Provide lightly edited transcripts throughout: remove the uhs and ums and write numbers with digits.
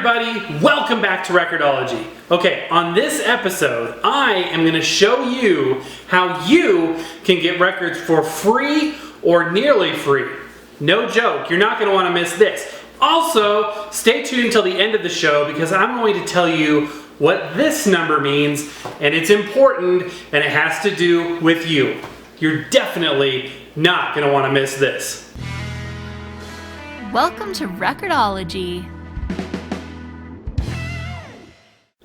everybody, welcome back to Record-ology. Okay, on this episode, I am going to show you how you can get records for free or nearly free. No joke, you're not going to want to miss this. Also, stay tuned until the end of the show because I'm going to tell you what this number means, and it's important, and it has to do with you. You're definitely not going to want to miss this. Welcome to Record-ology.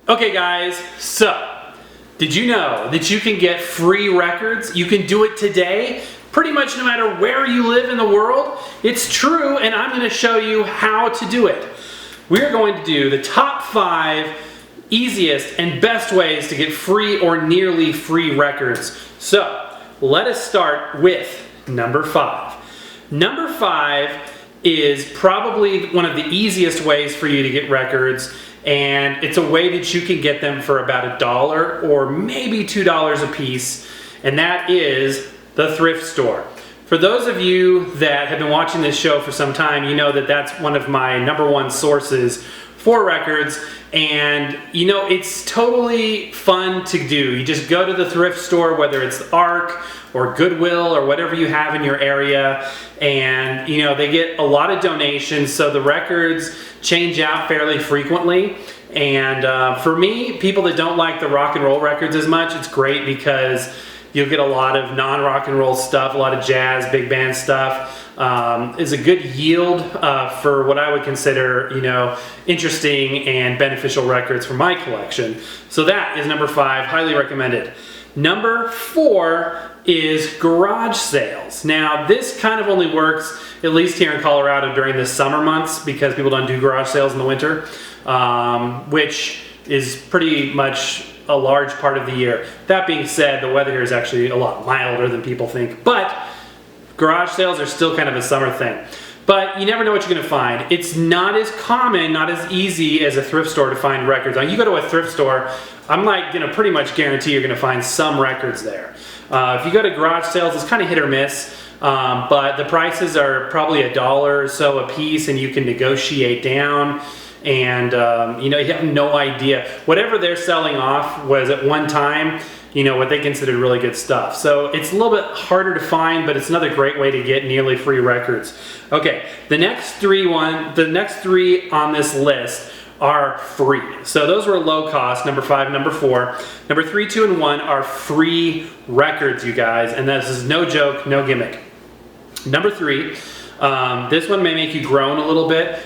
Okay guys, so did you know that you can get free records? You can do it today, pretty much no matter where you live in the world. It's true, and I'm going to show you how to do it. We're going to do the top 5 easiest and best ways to get free or nearly free records. So let us start with number 5. Number 5 is probably one of the easiest ways for you to get records, and it's a way that you can get them for about $1 or maybe $2 a piece, and that is the thrift store. For those of you that have been watching this show for some time, you know that that's one of my #1 sources for records, and you know it's totally fun to do. You just go to the thrift store, whether it's ARC or Goodwill or whatever you have in your area, and you know they get a lot of donations, so the records change out fairly frequently. And for me, people that don't like the rock and roll records as much, it's great because you'll get a lot of non-rock and roll stuff, a lot of jazz, big band stuff. Is a good yield for what I would consider, you know, interesting and beneficial records for my collection. So that is number 5, highly recommended. Number 4 is garage sales. Now this kind of only works, at least here in Colorado, during the summer months because people don't do garage sales in the winter, which is pretty much a large part of the year. That being said, the weather here is actually a lot milder than people think, but garage sales are still kind of a summer thing. But you never know what you're going to find. It's not as common, not as easy as a thrift store to find records. Now, you go to a thrift store, I'm like going to pretty much guarantee you're going to find some records there. If you go to garage sales, it's kind of hit or miss, but the prices are probably $1 or so a piece, and you can negotiate down. And you know, you have no idea. Whatever they're selling off was at one time, you know, what they considered really good stuff. So it's a little bit harder to find, but it's another great way to get nearly free records. Okay, the next three on this list are free. So those were low cost, number 5, number 4. Number 3, 2, and 1 are free records, you guys, and this is no joke, no gimmick. Number 3, this one may make you groan a little bit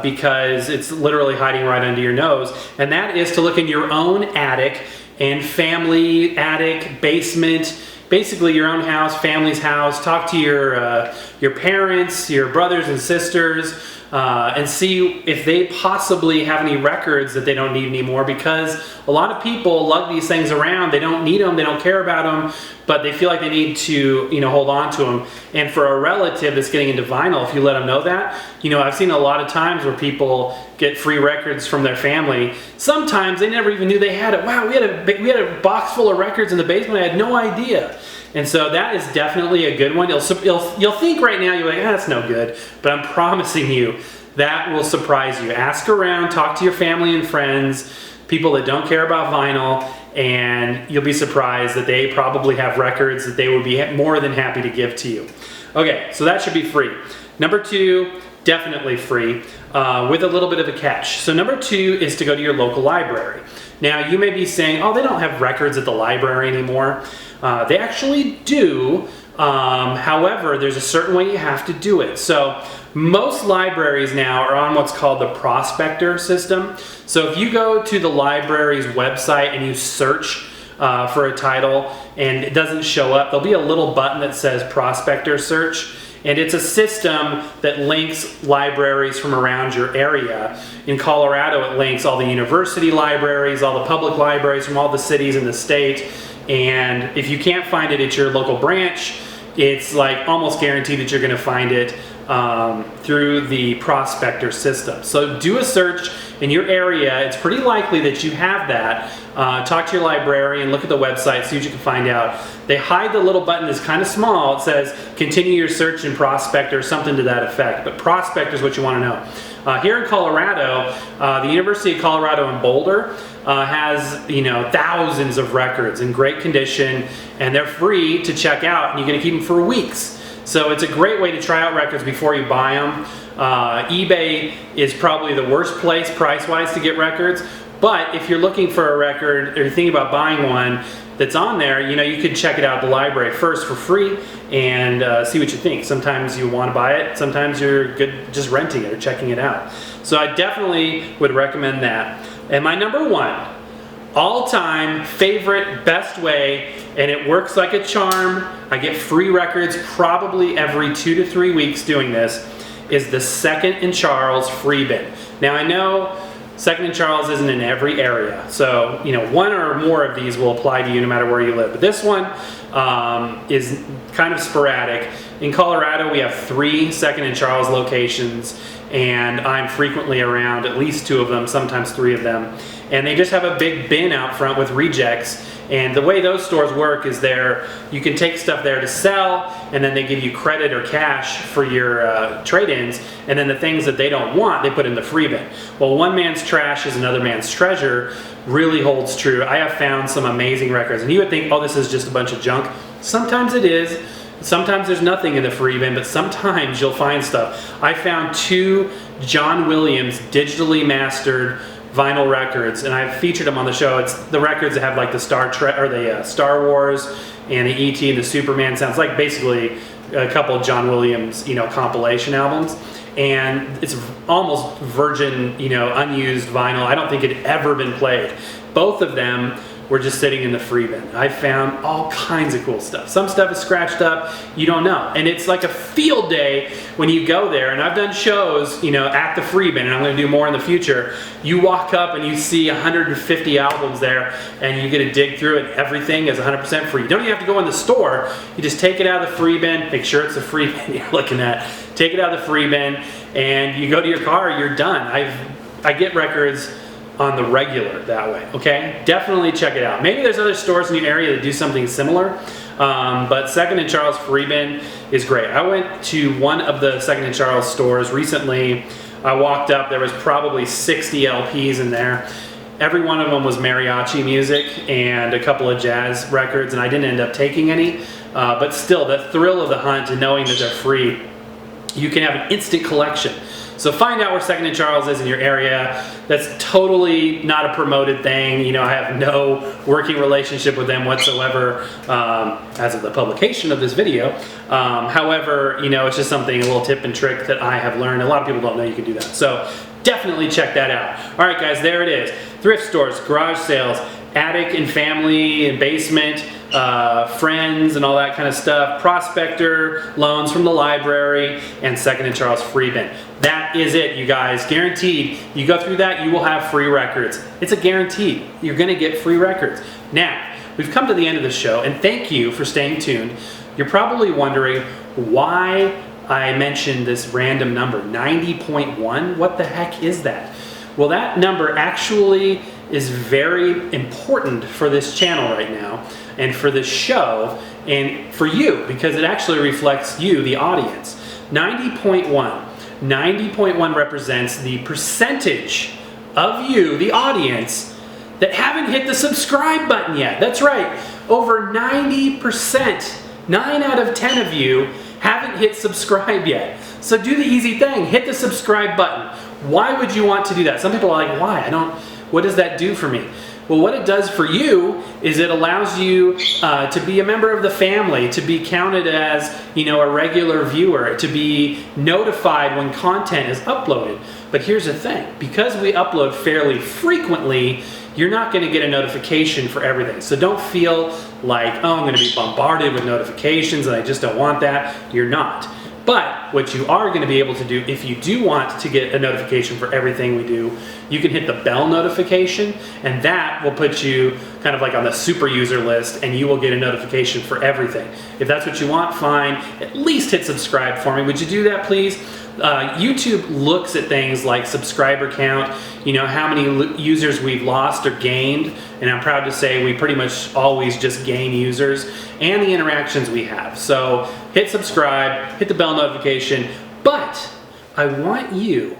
because it's literally hiding right under your nose, and that is to look in your own attic and family attic, basement, basically your own house, family's house. Talk to your parents, your brothers and sisters, and see if they possibly have any records that they don't need anymore, because a lot of people lug these things around. They don't need them, they don't care about them, but they feel like they need to, you know, hold on to them. And for a relative that's getting into vinyl, if you let them know that, you know, I've seen a lot of times where people get free records from their family. Sometimes they never even knew they had it. Wow, we had a box full of records in the basement. I had no idea. And so that is definitely a good one. You'll think right now, you're like, that's no good. But I'm promising you, that will surprise you. Ask around, talk to your family and friends, people that don't care about vinyl, and you'll be surprised that they probably have records that they would be more than happy to give to you. Okay, so that should be free. Number 2, definitely free, with a little bit of a catch. So number 2 is to go to your local library. Now you may be saying, oh, they don't have records at the library anymore. They actually do, however, there's a certain way you have to do it. So most libraries now are on what's called the Prospector System. So if you go to the library's website and you search for a title and it doesn't show up, there'll be a little button that says Prospector Search. And it's a system that links libraries from around your area. In Colorado, it links all the university libraries, all the public libraries from all the cities in the state. And if you can't find it at your local branch, it's like almost guaranteed that you're going to find it through the Prospector System. So do a search in your area. It's pretty likely that you have that. Talk to your librarian, look at the website, see what you can find out. They hide the little button that's kind of small. It says continue your search in Prospector or something to that effect, but Prospector is what you want to know. Here in Colorado, the University of Colorado in Boulder has thousands of records in great condition, and they're free to check out, and you get to keep them for weeks. So it's a great way to try out records before you buy them. eBay is probably the worst place price-wise to get records, but if you're looking for a record or you're thinking about buying one that's on there, you could check it out at the library first for free and see what you think. Sometimes you want to buy it, sometimes you're good just renting it or checking it out. So I definitely would recommend that. And my number one all-time favorite, best way, and it works like a charm, I get free records probably every 2 to 3 weeks doing this, is the Second and Charles free bin. Now I know Second and Charles isn't in every area, so one or more of these will apply to you no matter where you live. But this one is kind of sporadic. In Colorado, we have 3 Second and Charles locations, and I'm frequently around at least 2 of them, sometimes 3 of them. And they just have a big bin out front with rejects. And the way those stores work is you can take stuff there to sell, and then they give you credit or cash for your trade-ins, and then the things that they don't want, they put in the free bin. Well, one man's trash is another man's treasure really holds true. I have found some amazing records, and you would think, oh, this is just a bunch of junk. Sometimes it is. Sometimes there's nothing in the free bin, but sometimes you'll find stuff. I found 2 John Williams digitally mastered vinyl records, and I've featured them on the show. It's the records that have like the Star Wars and the E.T. and the Superman sounds, like basically a couple of John Williams compilation albums, and it's almost virgin unused vinyl. I don't think it had ever been played. Both of them were just sitting in the free bin. I found all kinds of cool stuff. Some stuff is scratched up, you don't know. And it's like a field day when you go there, and I've done shows at the free bin, and I'm going to do more in the future. You walk up and you see 150 albums there, and you get to dig through it. Everything is 100% free. You don't even have to go in the store. You just take it out of the free bin, make sure it's a free bin you're looking at. Take it out of the free bin, and you go to your car, you're done. I get records on the regular that way, okay? Definitely check it out. Maybe there's other stores in your area that do something similar, but Second and Charles free bin is great. I went to one of the Second and Charles stores recently. I walked up, there was probably 60 LPs in there. Every one of them was mariachi music and a couple of jazz records, and I didn't end up taking any, but still, the thrill of the hunt and knowing that they're free, you can have an instant collection. So find out where Second and Charles is in your area. That's totally not a promoted thing. I have no working relationship with them whatsoever as of the publication of this video. However, it's just something, a little tip and trick that I have learned. A lot of people don't know you can do that. So definitely check that out. All right, guys, there it is. Thrift stores, garage sales, attic and family and basement, friends and all that kind of stuff, Prospector, loans from the library, and Second and Charles free bin. That is it, you guys. Guaranteed. You go through that, you will have free records. It's a guarantee. You're going to get free records. Now, we've come to the end of the show, and thank you for staying tuned. You're probably wondering why I mentioned this random number, 90.1. What the heck is that? Well, that number actually is very important for this channel right now, and for this show, and for you, because it actually reflects you, the audience. 90.1. 90.1 represents the percentage of you, the audience, that haven't hit the subscribe button yet. That's right. Over 90%, 9 out of 10 of you haven't hit subscribe yet. So do the easy thing. Hit the subscribe button. Why would you want to do that? Some people are like, why? What does that do for me? Well, what it does for you is it allows you to be a member of the family, to be counted as, a regular viewer, to be notified when content is uploaded. But here's the thing, because we upload fairly frequently, you're not going to get a notification for everything. So don't feel like, oh, I'm going to be bombarded with notifications and I just don't want that. You're not. But what you are going to be able to do, if you do want to get a notification for everything we do, you can hit the bell notification, and that will put you kind of like on the super user list, and you will get a notification for everything. If that's what you want, fine. At least hit subscribe for me. Would you do that, please? YouTube looks at things like subscriber count, how many users we've lost or gained, and I'm proud to say we pretty much always just gain users, and the interactions we have. So hit subscribe, hit the bell notification, but I want you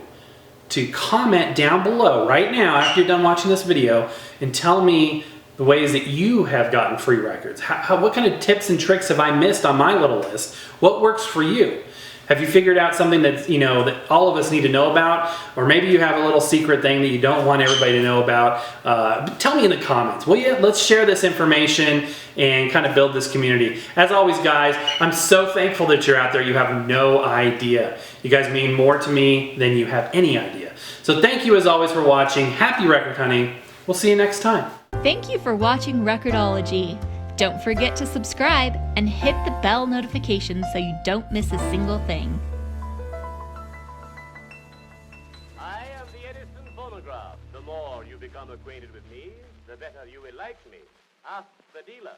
to comment down below right now after you're done watching this video and tell me the ways that you have gotten free records. What kind of tips and tricks have I missed on my little list? What works for you? Have you figured out something that, that all of us need to know about? Or maybe you have a little secret thing that you don't want everybody to know about. Tell me in the comments. Well, yeah, let's share this information and kind of build this community. As always, guys, I'm so thankful that you're out there. You have no idea. You guys mean more to me than you have any idea. So thank you as always for watching. Happy record hunting. We'll see you next time. Thank you for watching Record-ology. Don't forget to subscribe and hit the bell notification so you don't miss a single thing. I am the Edison phonograph. The more you become acquainted with me, the better you will like me. Ask the dealer.